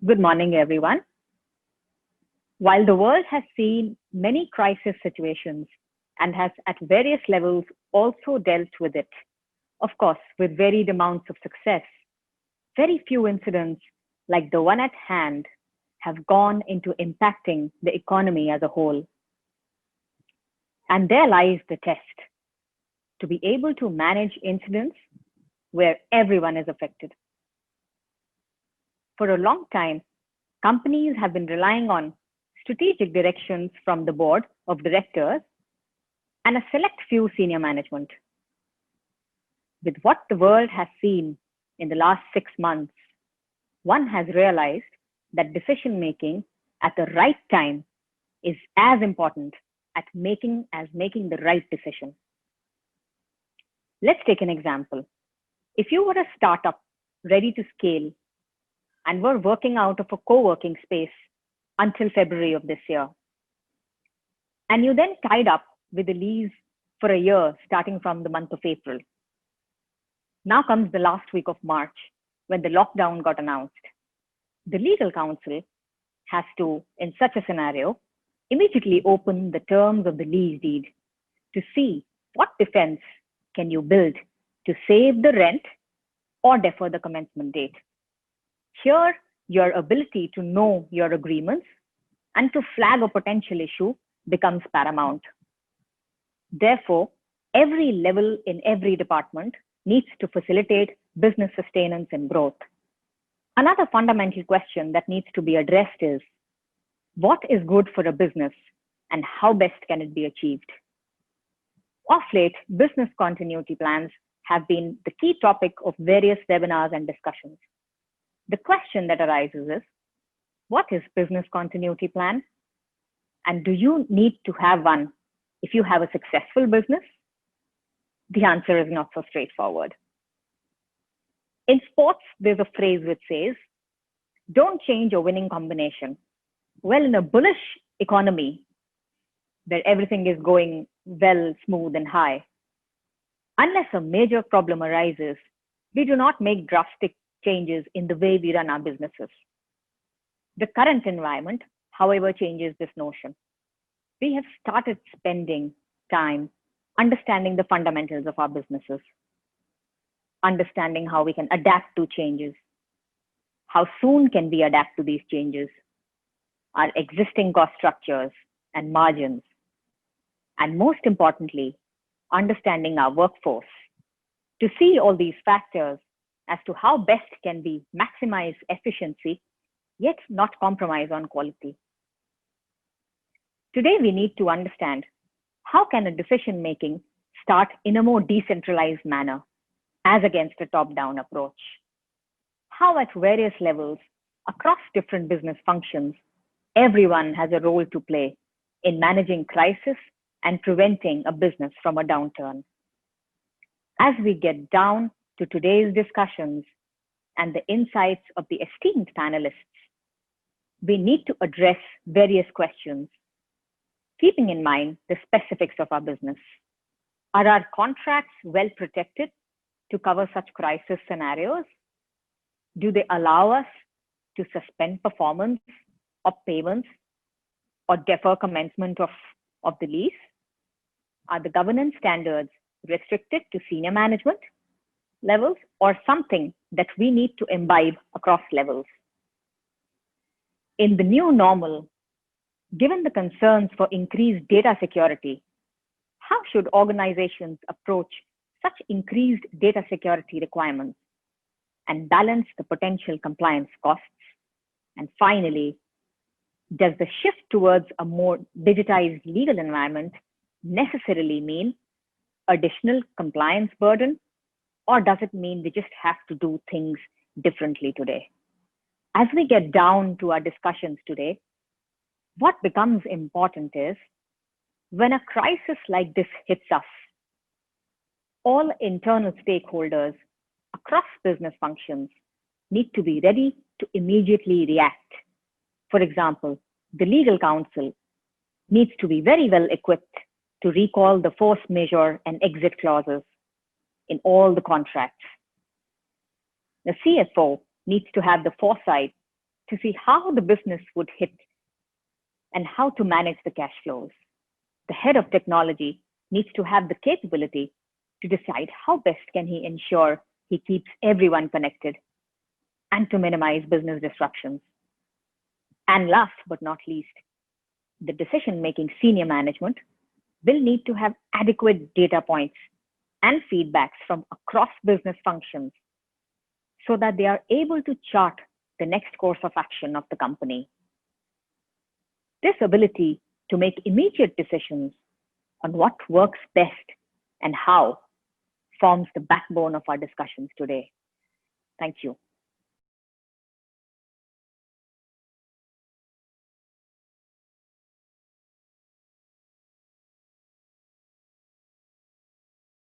Good morning, everyone. While the world has seen many crisis situations and has at various levels also dealt with it, of course, with varied amounts of success, very few incidents like the one at hand have gone into impacting the economy as a whole. And there lies the test to be able to manage incidents where everyone is affected. For a long time, companies have been relying on strategic directions from the board of directors and a select few senior management. With what the world has seen in the last 6 months, one has realized that decision making at the right time is as important as making the right decision. Let's take an example. If you were a startup ready to scale and were working out of a co-working space until February of this year, and you then tied up with a lease for a year starting from the month of April. Now comes the last week of March when the lockdown got announced. The legal counsel has to, in such a scenario, immediately open the terms of the lease deed to see what defense can you build to save the rent or defer the commencement date. Here, your ability to know your agreements and to flag a potential issue becomes paramount. Therefore, every level in every department needs to facilitate business sustenance and growth. Another fundamental question that needs to be addressed is, what is good for a business and how best can it be achieved? Of late, business continuity plans have been the key topic of various webinars and discussions. The question that arises is, what is business continuity plan? And do you need to have one if you have a successful business? The answer is not so straightforward. In sports, there's a phrase which says, don't change a winning combination. Well, in a bullish economy, where everything is going well, smooth, and high, unless a major problem arises, we do not make drastic changes in the way we run our businesses. The current environment, however, changes this notion. We have started spending time understanding the fundamentals of our businesses, understanding how we can adapt to changes, how soon can we adapt to these changes, our existing cost structures and margins, and most importantly, understanding our workforce to see all these factors as to how best can we maximize efficiency, yet not compromise on quality. Today, we need to understand how can a decision making start in a more decentralized manner as against a top-down approach. How at various levels across different business functions, everyone has a role to play in managing crisis and preventing a business from a downturn. As we get down to today's discussions and the insights of the esteemed panelists, we need to address various questions, keeping in mind the specifics of our business. Are our contracts well protected to cover such crisis scenarios? Do they allow us to suspend performance or payments or defer commencement of the lease? Are the governance standards restricted to senior management levels or something that we need to imbibe across levels? In the new normal, given the concerns for increased data security, how should organizations approach such increased data security requirements and balance the potential compliance costs? And finally, does the shift towards a more digitized legal environment necessarily mean additional compliance burden, or does it mean we just have to do things differently today? As we get down to our discussions today, what becomes important is when a crisis like this hits us, all internal stakeholders across business functions need to be ready to immediately react. For example, the legal counsel needs to be very well equipped to recall the force majeure and exit clauses in all the contracts. The CFO needs to have the foresight to see how the business would hit and how to manage the cash flows. The head of technology needs to have the capability to decide how best can he ensure he keeps everyone connected and to minimize business disruptions. And last but not least, the decision-making senior management will need to have adequate data points and feedbacks from across business functions so that they are able to chart the next course of action of the company. This ability to make immediate decisions on what works best and how forms the backbone of our discussions today. Thank you.